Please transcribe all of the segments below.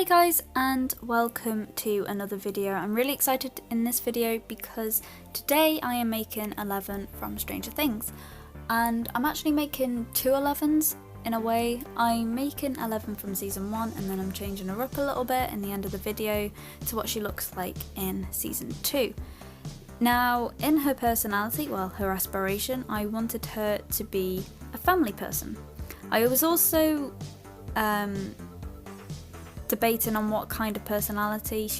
Hey guys, and welcome to another video. I'm really excited in this video because today I am making 11 from Stranger Things, and I'm actually making two 11s in a way. I'm making 11 from season 1 and then I'm changing her up a little bit in the end of the video to what she looks like in season 2. Now, in her personality, well, her aspiration, I wanted her to be a family person. I was also debating on what kind of personality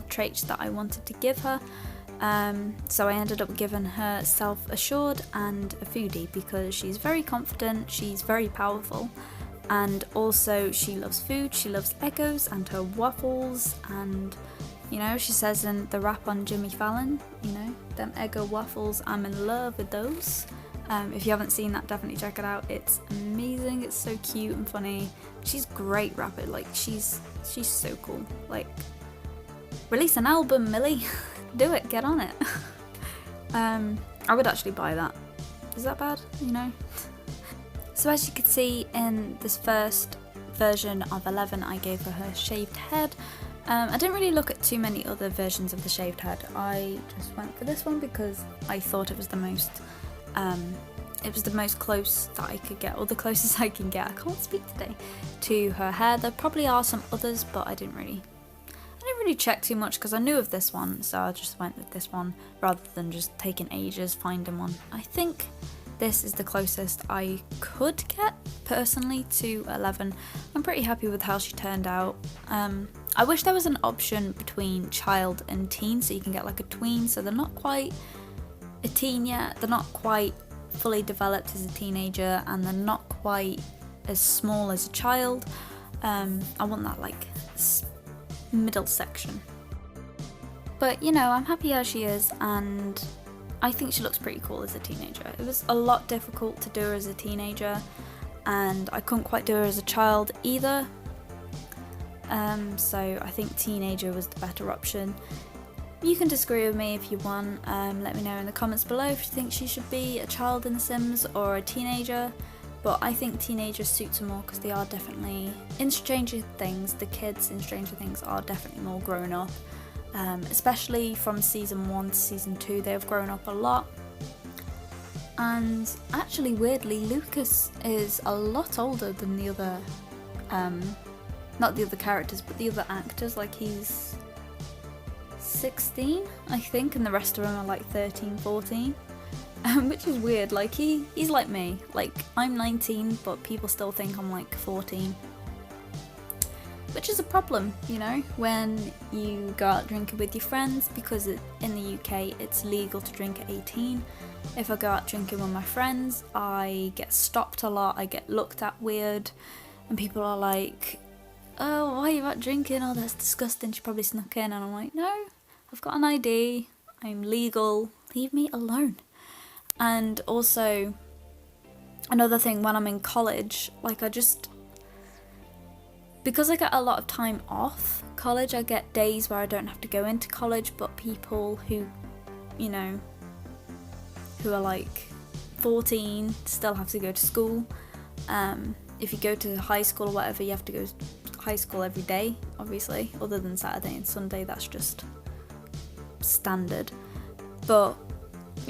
traits that I wanted to give her. So I ended up giving her self-assured and a foodie because she's very confident, she's very powerful, and also she loves food, she loves Eggos and her waffles, and you know, she says in the rap on Jimmy Fallon, you know, them Eggo waffles, I'm in love with those. If you haven't seen that, definitely check it out. It's amazing, it's so cute and funny. She's great rapper, like she's so cool. Like, release an album, Millie. Do it, get on it. I would actually buy that. Is that bad? You know? So as you can see in this first version of 11, I gave her shaved head. I didn't really look at too many other versions of the shaved head. I just went for this one because I thought it was the most close that I could get, or the closest I can get, I can't speak today, to her hair. There probably are some others, but I didn't really check too much because I knew of this one, so I just went with this one rather than just taking ages finding one. I think this is the closest I could get personally to 11. I'm pretty happy with how she turned out. I wish there was an option between child and teen, so you can get like a tween, so they're not quite a teen yet, they're not quite fully developed as a teenager, and they're not quite as small as a child. I want that like middle section. But you know, I'm happy as she is, and I think she looks pretty cool as a teenager. It was a lot difficult to do her as a teenager, and I couldn't quite do her as a child either. So I think teenager was the better option. You can disagree with me if you want. Let me know in the comments below if you think she should be a child in The Sims or a teenager. But I think teenager suits her more because they are definitely, in Stranger Things, the kids in Stranger Things are definitely more grown up. Especially from season 1 to season 2, they've grown up a lot. And actually, weirdly, Lucas is a lot older than the other, not the other characters, but the other actors. Like, he's 16, I think, and the rest of them are like 13, 14. Which is weird. Like, he's like me. Like, I'm 19, but people still think I'm like 14. Which is a problem, you know, when you go out drinking with your friends, because in the UK it's legal to drink at 18. If I go out drinking with my friends, I get stopped a lot, I get looked at weird, and people are like, oh, why are you out drinking? Oh, that's disgusting, she probably snuck in. And I'm like, no, I've got an ID, I'm legal, leave me alone. And also, another thing, when I'm in college, like because I get a lot of time off college, I get days where I don't have to go into college, but people who, you know, who are like 14 still have to go to school. If you go to high school or whatever, you have to go to high school every day, obviously, other than Saturday and Sunday, that's just standard. But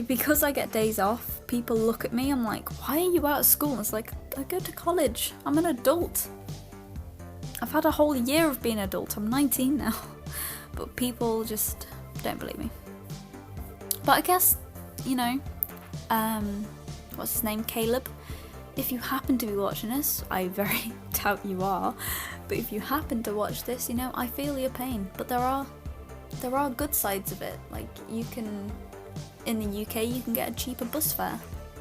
because I get days off, people look at me, I'm like, why are you out of school? It's like, I go to college, I'm an adult. I've had a whole year of being an adult, I'm 19 now. But people just don't believe me. But I guess, you know, what's his name, Caleb? If you happen to be watching this, I very doubt you are, but if you happen to watch this, you know, I feel your pain. But there are good sides of it. Like, you can, in the UK, you can get a cheaper bus fare,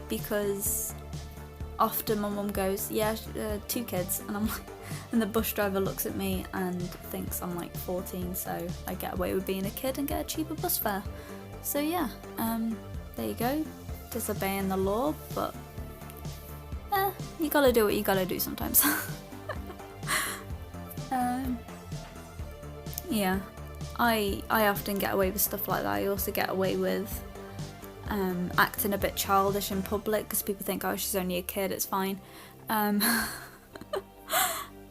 because often my mum goes, yeah, 2 kids, and I'm like, and the bus driver looks at me and thinks I'm like 14, so I get away with being a kid and get a cheaper bus fare. So yeah, there you go, disobeying the law, but you gotta do what you gotta do sometimes. Yeah, I often get away with stuff like that. I also get away with acting a bit childish in public because people think, oh, she's only a kid, it's fine.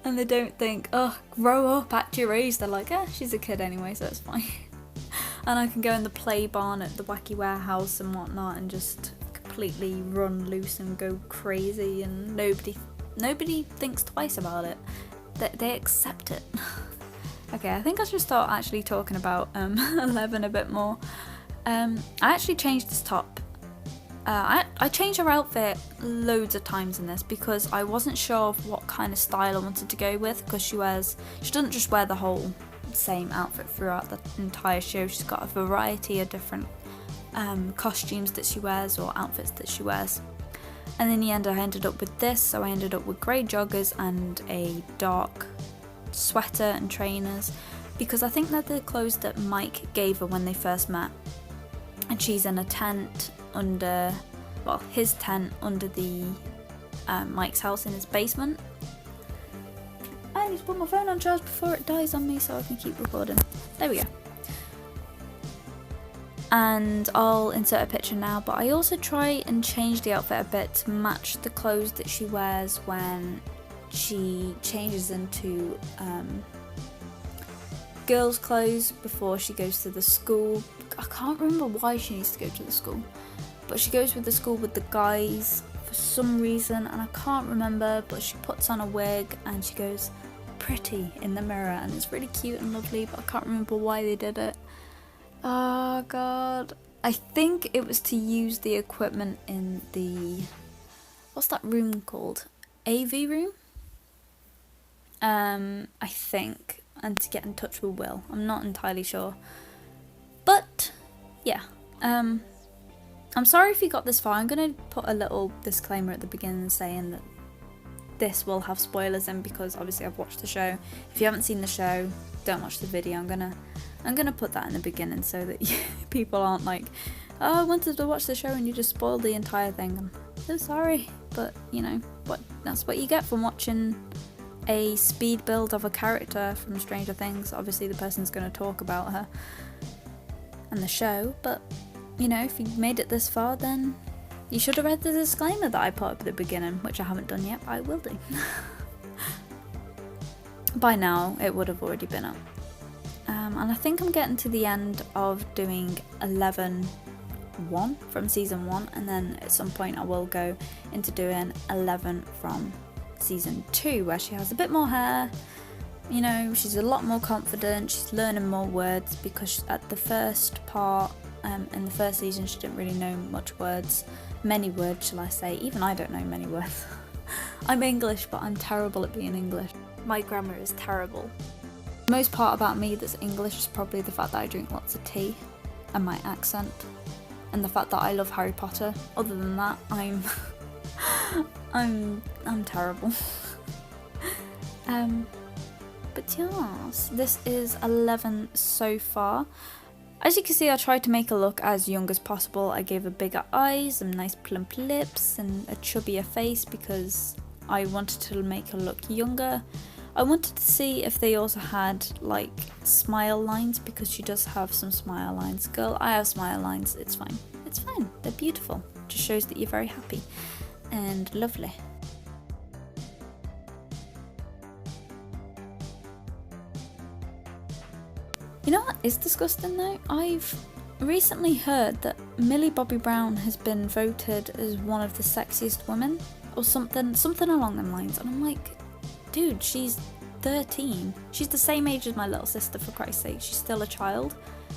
And they don't think, oh, grow up, act your age. They're like, she's a kid anyway, so it's fine. And I can go in the play barn at the Wacky Warehouse and whatnot and just completely run loose and go crazy, and nobody thinks twice about it. They accept it. Okay, I think I should start actually talking about 11 a bit more. I actually changed this top. I changed her outfit loads of times in this because I wasn't sure of what kind of style I wanted to go with, because she doesn't just wear the whole same outfit throughout the entire show. She's got a variety of different costumes that she wears, or outfits that she wears. And in the end I ended up with this, so I ended up with grey joggers and a dark sweater and trainers, because I think they're the clothes that Mike gave her when they first met. And she's in a tent under, well, his tent under the Mike's house in his basement. I need to put my phone on charge before it dies on me so I can keep recording. There we go. And I'll insert a picture now, but I also try and change the outfit a bit to match the clothes that she wears when she changes into girls' clothes before she goes to the school. I can't remember why she needs to go to the school, but she goes with the school with the guys for some reason, and I can't remember, but she puts on a wig and she goes pretty in the mirror, and it's really cute and lovely, but I can't remember why they did it. Oh god. I think it was to use the equipment in the, what's that room called? AV room? I think, and to get in touch with Will. I'm not entirely sure. But yeah, I'm sorry if you got this far. I'm gonna put a little disclaimer at the beginning saying that this will have spoilers in, because obviously I've watched the show. If you haven't seen the show, don't watch the video. I'm gonna put that in the beginning so that people aren't like, oh, I wanted to watch the show and you just spoiled the entire thing. I'm so sorry, but you know what? That's what you get from watching a speed build of a character from Stranger Things. Obviously the person's going to talk about her and the show, but you know, if you made it this far, then you should have read the disclaimer that I put up at the beginning, which I haven't done yet, but I will do. By now it would have already been up. And I think I'm getting to the end of doing 11-1 from season 1, and then at some point I will go into doing 11 from season 2, where she has a bit more hair, you know, she's a lot more confident, she's learning more words, because at the first part, in the first season, she didn't really know many words shall I say. Even I don't know many words. I'm English, but I'm terrible at being English. My grammar is terrible. The most part about me that's English is probably the fact that I drink lots of tea, and my accent, and the fact that I love Harry Potter. Other than that, I'm terrible. But yes, this is 11 so far. As you can see, I tried to make her look as young as possible. I gave her bigger eyes, some nice plump lips, and a chubbier face because I wanted to make her look younger. I wanted to see if they also had like smile lines, because she does have some smile lines. Girl, I have smile lines. It's fine. It's fine. They're beautiful. Just shows that you're very happy and lovely. You know what is disgusting though? I've recently heard that Millie Bobby Brown has been voted as one of the sexiest women, or something along them lines, and I'm like, dude, she's 13. She's the same age as my little sister, for Christ's sake. She's still a child.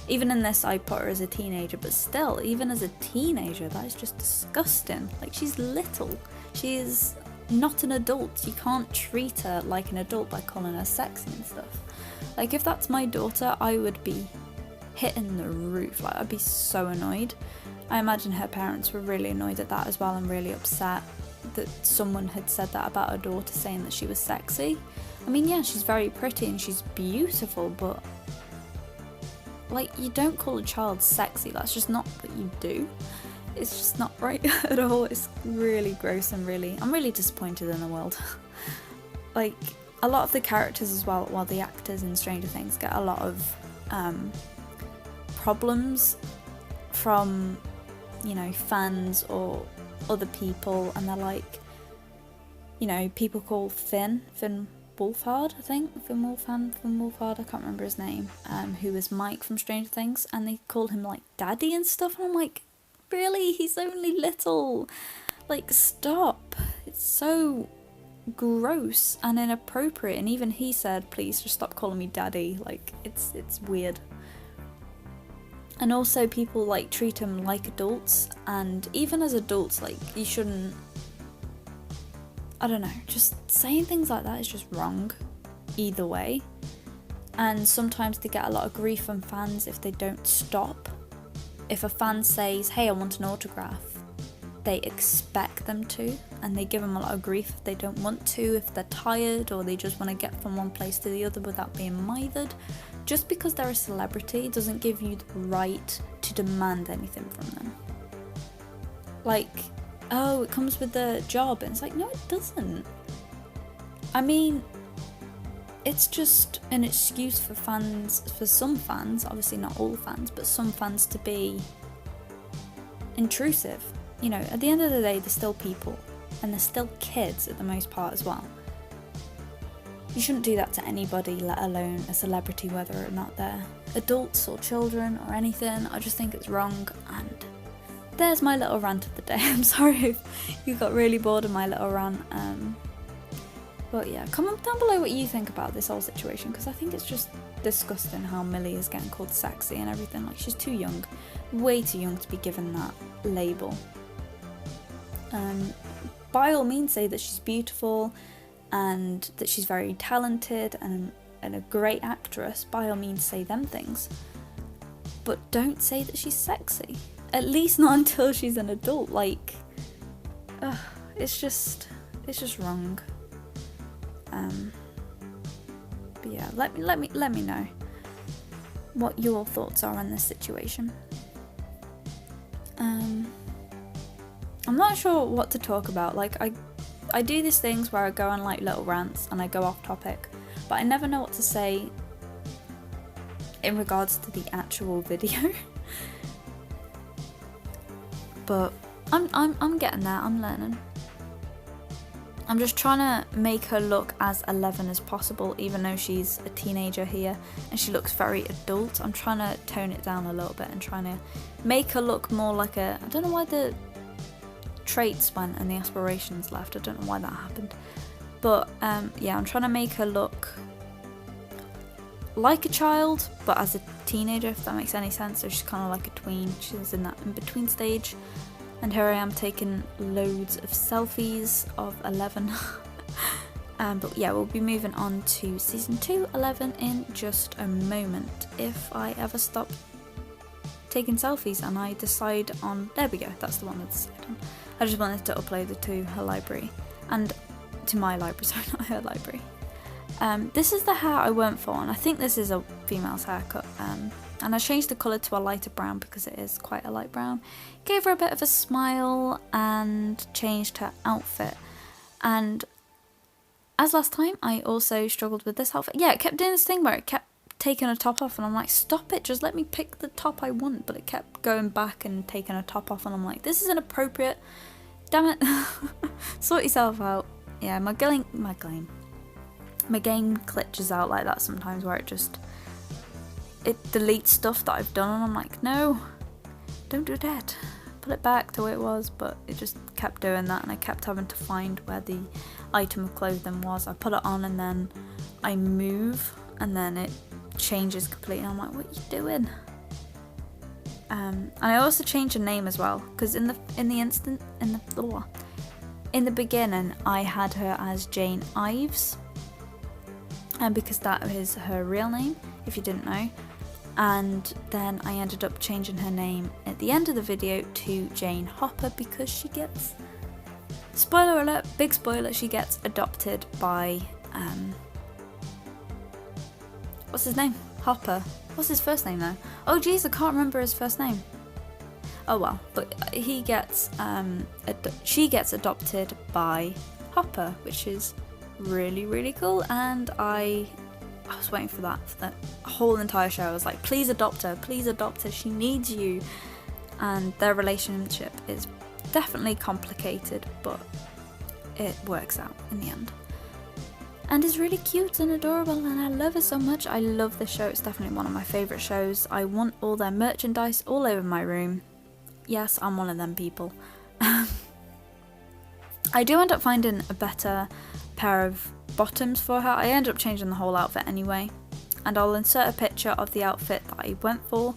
Even in this I put her as a teenager, but still, even as a teenager, that is just disgusting. Like, she's little. She is not an adult. You can't treat her like an adult by calling her sexy and stuff. Like, if that's my daughter, I would be hitting the roof. Like, I'd be so annoyed. I imagine her parents were really annoyed at that as well, and really upset that someone had said that about her daughter, saying that she was sexy. I mean, yeah, she's very pretty and she's beautiful, but like, you don't call a child sexy. That's just not what you do. It's just not right at all. It's really gross, and I'm really disappointed in the world. Like, a lot of the characters as well, while the actors in Stranger Things get a lot of problems from, you know, fans or other people, and they're like, you know, people call Finn Wolfhard, I think, Finn Wolfhard, I can't remember his name, who was Mike from Stranger Things, and they called him like Daddy and stuff, and I'm like, really? He's only little. Like, stop. It's so gross and inappropriate, and even he said, please just stop calling me Daddy. Like, it's weird. And also people like treat him like adults, and even as adults, like, you shouldn't, I don't know, just saying things like that is just wrong either way. And sometimes they get a lot of grief from fans if they don't stop. If a fan says, hey, I want an autograph, they expect them to, and they give them a lot of grief if they don't want to, if they're tired, or they just want to get from one place to the other without being mithered. Just because they're a celebrity doesn't give you the right to demand anything from them. Like, oh, it comes with the job, and it's like, no, it doesn't. I mean, it's just an excuse for fans, for some fans, obviously not all fans, but some fans to be intrusive. You know, at the end of the day, they're still people, and they're still kids at the most part as well. You shouldn't do that to anybody, let alone a celebrity, whether or not they're adults or children or anything. I just think it's wrong, and there's my little rant of the day. I'm sorry if you got really bored of my little rant. But yeah, comment down below what you think about this whole situation, because I think it's just disgusting how Millie is getting called sexy and everything. Like, she's too young, way too young to be given that label. By all means, say that she's beautiful and that she's very talented and a great actress. By all means, say them things. But don't say that she's sexy. At least not until she's an adult. Like, it's just wrong. But yeah, let me know what your thoughts are on this situation. I'm not sure what to talk about. Like, I do these things where I go on like little rants and I go off topic, but I never know what to say in regards to the actual video. But I'm getting there. I'm learning. I'm just trying to make her look as 11 as possible, even though she's a teenager here and she looks very adult. I'm trying to tone it down a little bit and trying to make her look more like a, I don't know why the traits went and the aspirations left. I don't know why that happened. But yeah, I'm trying to make her look like a child, but as a teenager, if that makes any sense. So she's kind of like a tween. She's in that in-between stage. And here I am taking loads of selfies of 11. But yeah, we'll be moving on to season 2, 11 in just a moment. If I ever stop taking selfies and I decide on, there we go, that's the one I decided on. I just wanted to upload it to her library, and to my library, sorry, not her library. This is the hair I went for, and I think this is a female's haircut. And I changed the colour to a lighter brown because it is quite a light brown. Gave her a bit of a smile and changed her outfit. And as last time, I also struggled with this outfit. Yeah, it kept doing this thing where it kept taking a top off, and I'm like, stop it, just let me pick the top I want. But it kept going back and taking a top off, and I'm like, this is inappropriate. Damn it. Sort yourself out. Yeah, my game glitches out like that sometimes, where it deletes stuff that I've done, and I'm like, no, don't do that. Put it back to where it was, but it just kept doing that, and I kept having to find where the item of clothing was. I put it on, and then I move, and then it changes completely, and I'm like, what are you doing? And I also changed her name as well, because in the beginning I had her as Jane Ives, and because that is her real name, if you didn't know. And then I ended up changing her name at the end of the video to Jane Hopper, because she gets, spoiler alert, big spoiler, she gets adopted by, what's his name? Hopper. What's his first name though? Oh jeez, I can't remember his first name. Oh well, but he gets, she gets adopted by Hopper, which is really, really cool, and I was waiting for that for the whole entire show. I was like, please adopt her, she needs you. And their relationship is definitely complicated, but it works out in the end. and is really cute and adorable, and I love her so much. I love this show. It's definitely one of my favourite shows. I want all their merchandise all over my room. Yes, I'm one of them people. I do end up finding a better pair of bottoms for her. I end up changing the whole outfit anyway, and I'll insert a picture of the outfit that I went for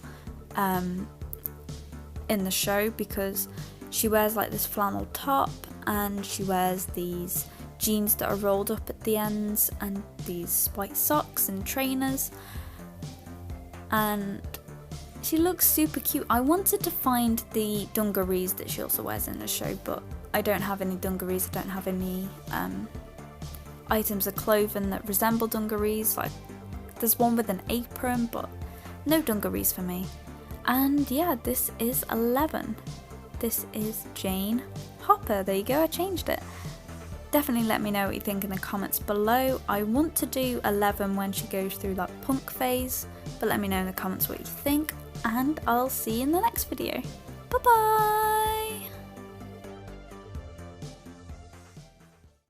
in the show, because she wears like this flannel top and she wears these jeans that are rolled up at the ends and these white socks and trainers, and she looks super cute. I wanted to find the dungarees that she also wears in the show, but I don't have any dungarees. I don't have any items of clothing that resemble dungarees. Like, there's one with an apron, but no dungarees for me. And yeah, this is 11. This is Jane Hopper. There you go, I changed it. Definitely let me know what you think in the comments below. I want to do 11 when she goes through that punk phase, but let me know in the comments what you think, and I'll see you in the next video. Bye bye!